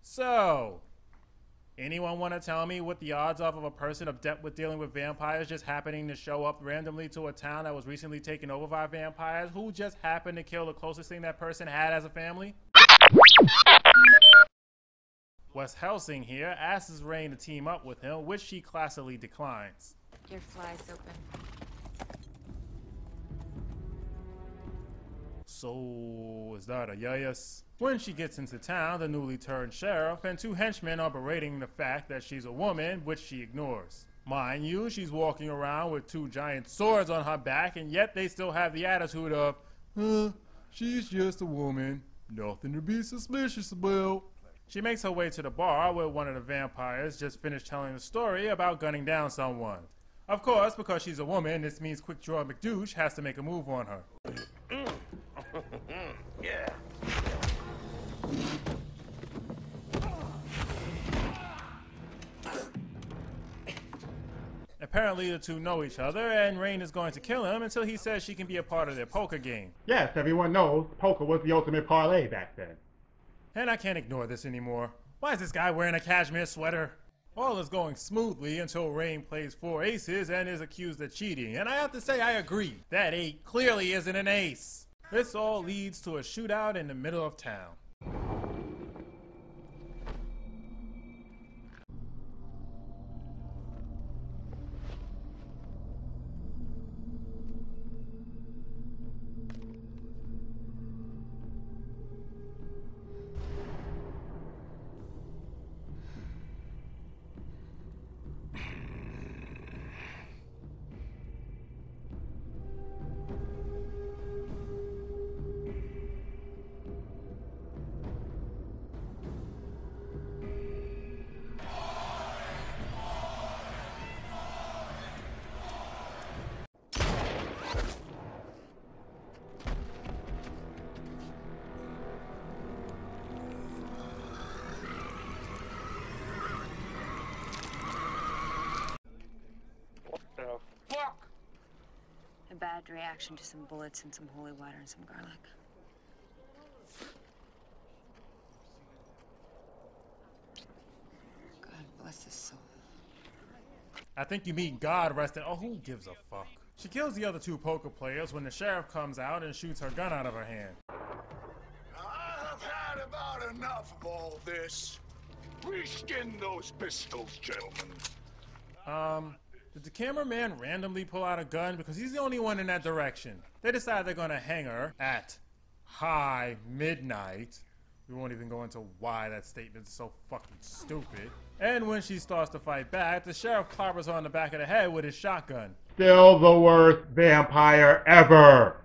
So, anyone want to tell me what the odds of a person adept with dealing with vampires just happening to show up randomly to a town that was recently taken over by vampires who just happened to kill the closest thing that person had as a family? Wes Helsing here asks Rayne to team up with him, which she classically declines. Your fly's open. So, is that a yes? When she gets into town, the newly turned sheriff and two henchmen are berating the fact that she's a woman, which she ignores. Mind you, she's walking around with two giant swords on her back, and yet they still have the attitude of, she's just a woman, nothing to be suspicious about. She makes her way to the bar where one of the vampires just finished telling a story about gunning down someone. Of course, because she's a woman, this means Quick Draw McDouche has to make a move on her. Yeah. Apparently the two know each other, and Rayne is going to kill him until he says she can be a part of their poker game. Yes, everyone knows poker was the ultimate parlay back then. And I can't ignore this anymore. Why is this guy wearing a cashmere sweater? All is going smoothly until Rayne plays 4 aces and is accused of cheating, and I have to say I agree. That 8 clearly isn't an ace. This all leads to a shootout in the middle of town. A bad reaction to some bullets and some holy water and some garlic. God bless his soul. I think you mean God rested. Oh, who gives a fuck? She kills the other two poker players when the sheriff comes out and shoots her gun out of her hand. I've had about enough of all this. Reskin those pistols, gentlemen. Did the cameraman randomly pull out a gun? Because he's the only one in that direction. They decide they're gonna hang her at high midnight. We won't even go into why that statement is so fucking stupid. And when she starts to fight back, the sheriff clobbers her on the back of the head with his shotgun. Still the worst vampire ever.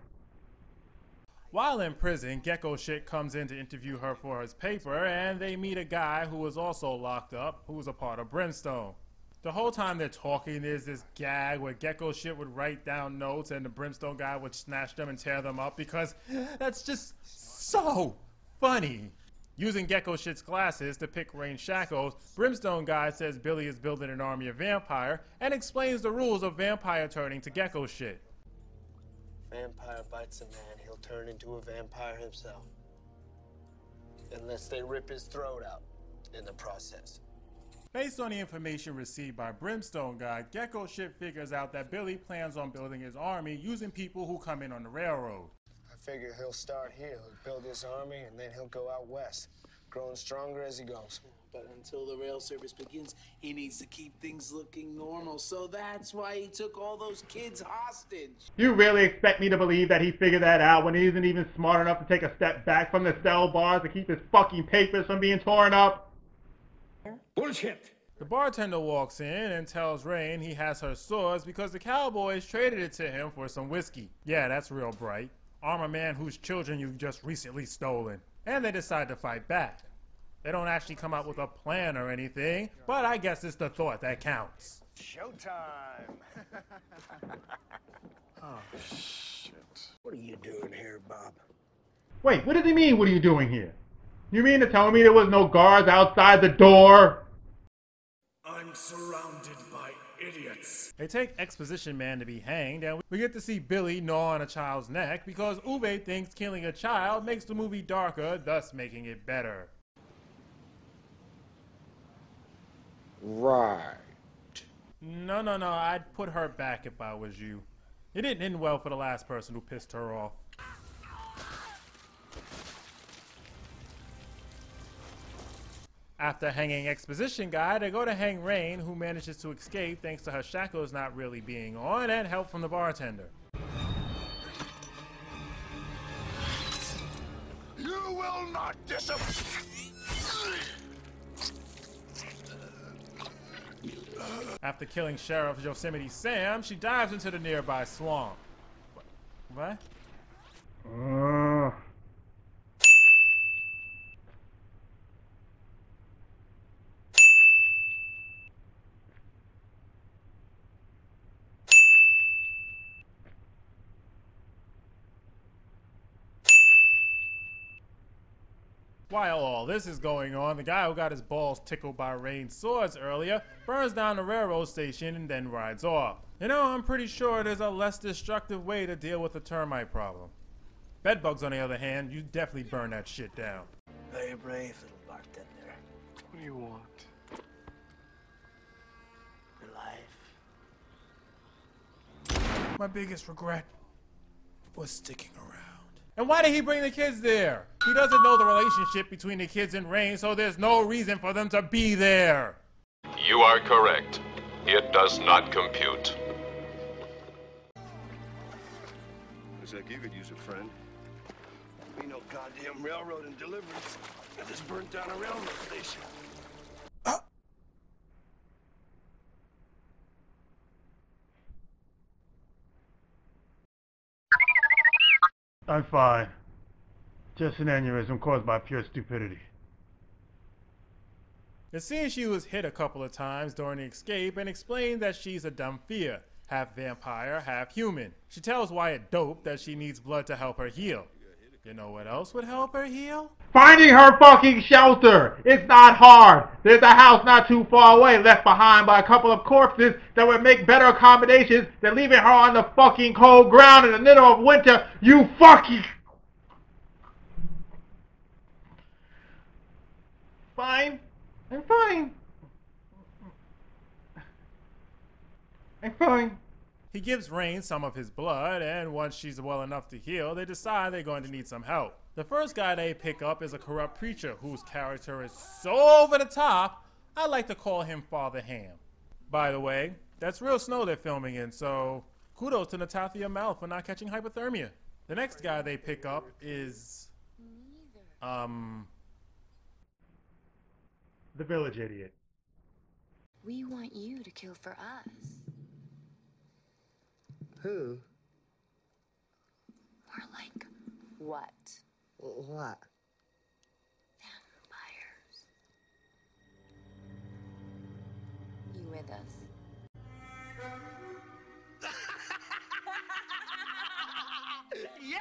While in prison, Gecko Shit comes in to interview her for his paper, and they meet a guy who was also locked up, who was a part of Brimstone. The whole time they're talking, there's this gag where Gecko Shit would write down notes and the Brimstone guy would snatch them and tear them up because that's just so funny. Using Gecko Shit's glasses to pick Rayne's shackles, Brimstone guy says Billy is building an army of vampire and explains the rules of vampire turning to Gecko Shit. Vampire bites a man, he'll turn into a vampire himself. Unless they rip his throat out in the process. Based on the information received by Brimstone Guy, Gecko Shit figures out that Billy plans on building his army using people who come in on the railroad. I figure he'll start here, he'll build his army, and then he'll go out west, growing stronger as he goes. But until the rail service begins, he needs to keep things looking normal, so that's why he took all those kids hostage. You really expect me to believe that he figured that out when he isn't even smart enough to take a step back from the cell bars to keep his fucking papers from being torn up? Bullshit! The bartender walks in and tells Rayne he has her swords because the cowboys traded it to him for some whiskey. Yeah, that's real bright. Arm a man whose children you've just recently stolen. And they decide to fight back. They don't actually come up with a plan or anything, but I guess it's the thought that counts. Showtime! Oh, shit. What are you doing here, Bob? Wait, what does he mean, what are you doing here? You mean to tell me there was no guards outside the door? I'm surrounded by idiots. They take Exposition Man to be hanged, and we get to see Billy gnaw on a child's neck because Uwe thinks killing a child makes the movie darker, thus making it better. Right. No, I'd put her back if I was you. It didn't end well for the last person who pissed her off. After hanging Exposition Guy, they go to hang Rayne, who manages to escape thanks to her shackles not really being on and help from the bartender. You will not disappear. After killing Sheriff Yosemite Sam, she dives into the nearby swamp. What? While all this is going on, the guy who got his balls tickled by Rayne's swords earlier burns down the railroad station and then rides off. You know, I'm pretty sure there's a less destructive way to deal with the termite problem. Bedbugs, on the other hand, you definitely burn that shit down. Very brave, little bartender. What do you want? Your life. My biggest regret was sticking around. And why did he bring the kids there? He doesn't know the relationship between the kids and Rayne, so there's no reason for them to be there. You are correct. It does not compute. Looks like you could use a friend. Ain't no goddamn railroad in Deliverance. I just burnt down a railroad station. I'm fine. Just an aneurysm caused by pure stupidity. It seems she was hit a couple of times during the escape and explained that she's a Damphia, half vampire, half human. She tells Wyatt Dope that she needs blood to help her heal. You know what else would help her heal? Finding her fucking shelter! It's not hard! There's a house not too far away left behind by a couple of corpses that would make better accommodations than leaving her on the fucking cold ground in the middle of winter, you fucking... Fine. I'm fine. I'm fine. He gives Rayne some of his blood, and once she's well enough to heal, they decide they're going to need some help. The first guy they pick up is a corrupt preacher whose character is so over the top, I like to call him Father Ham. By the way, that's real snow they're filming in, so kudos to Natalia Mal for not catching hypothermia. The next guy they pick up is... The village idiot. We want you to kill for us. Who? More like what? What? Vampires. You with us? Yeah!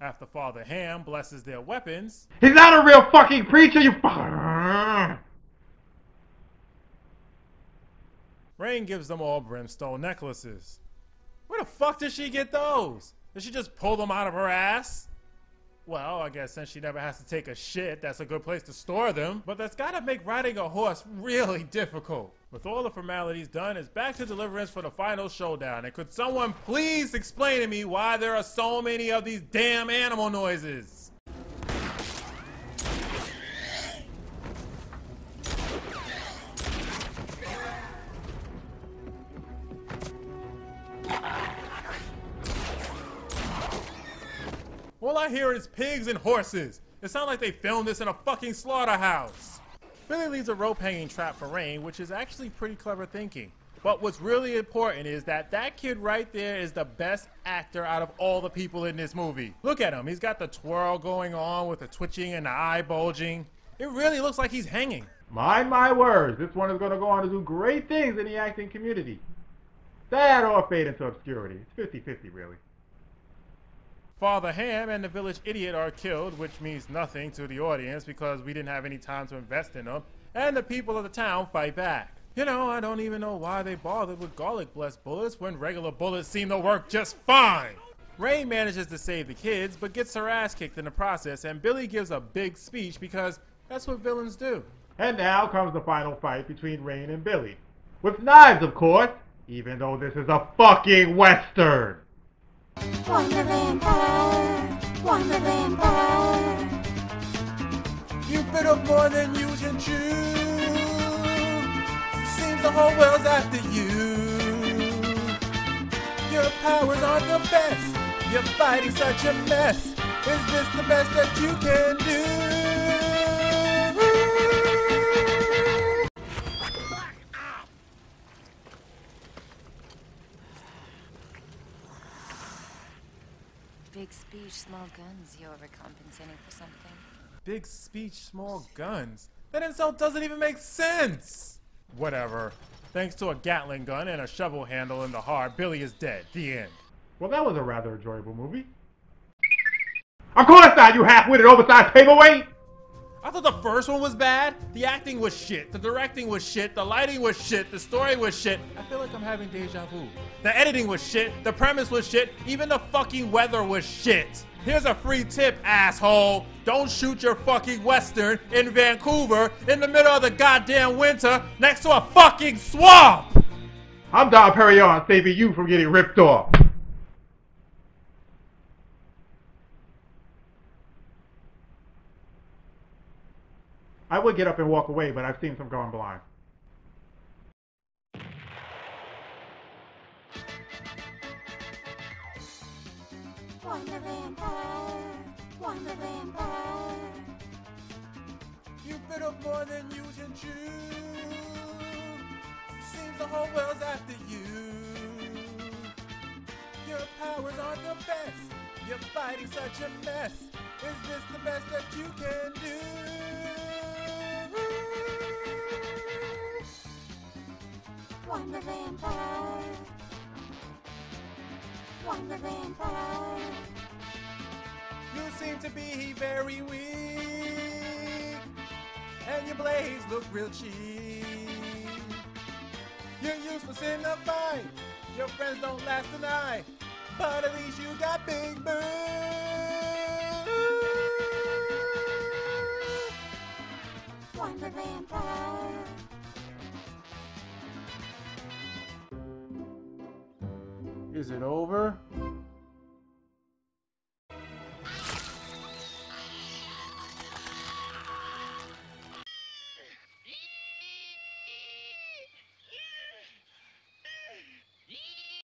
After Father Ham blesses their weapons... He's not a real fucking preacher, you fucker! Rayne gives them all brimstone necklaces. Where the fuck did she get those? Did she just pull them out of her ass? Well, I guess since she never has to take a shit, that's a good place to store them. But that's gotta make riding a horse really difficult. With all the formalities done, it's back to Deliverance for the final showdown. And could someone please explain to me why there are so many of these damn animal noises? All I hear is pigs and horses. It sounds like they filmed this in a fucking slaughterhouse. Billy leaves a rope hanging trap for Rayne, which is actually pretty clever thinking. But what's really important is that that kid right there is the best actor out of all the people in this movie. Look at him. He's got the twirl going on with the twitching and the eye bulging. It really looks like he's hanging. Mind my words, this one is going to go on to do great things in the acting community. That or fade into obscurity. It's 50-50 really. Father Ham and the village idiot are killed, which means nothing to the audience because we didn't have any time to invest in them, and the people of the town fight back. You know, I don't even know why they bothered with garlic-blessed bullets when regular bullets seem to work just fine. Rayne manages to save the kids, but gets her ass kicked in the process, and Billy gives a big speech because that's what villains do. And now comes the final fight between Rayne and Billy. With knives, of course, even though this is a fucking Western. Wonder Vampire, Wonder Vampire. You bit off more than you can chew. Seems the whole world's after you. Your powers aren't the best. You're fighting such a mess. Is this the best that you can do? Big speech, small guns. You overcompensating for something? Big speech, small guns. That insult doesn't even make sense. Whatever. Thanks to a Gatling gun and a shovel handle in the heart, Billy is dead. The end. Well, that was a rather enjoyable movie. Of course not, you half-witted oversized paperweight! I thought the first one was bad. The acting was shit. The directing was shit. The lighting was shit. The story was shit. I feel like I'm having deja vu. The editing was shit. The premise was shit. Even the fucking weather was shit. Here's a free tip, asshole. Don't shoot your fucking Western in Vancouver in the middle of the goddamn winter next to a fucking swamp. I'm Don Perignon saving you from getting ripped off. I would get up and walk away, but I've seen some going blind. Wonder Vampire, Wonder Vampire. You bit off more than you can chew. Seems the whole world's after you. Your powers aren't the best. You're fighting such a mess. Is this the best that you can do? Wonder Vampire, Wonder Vampire. You seem to be very weak, and your blades look real cheap. You're useless in the fight. Your friends don't last a night, but at least you got big boobs. Wonder Vampire. Is it over?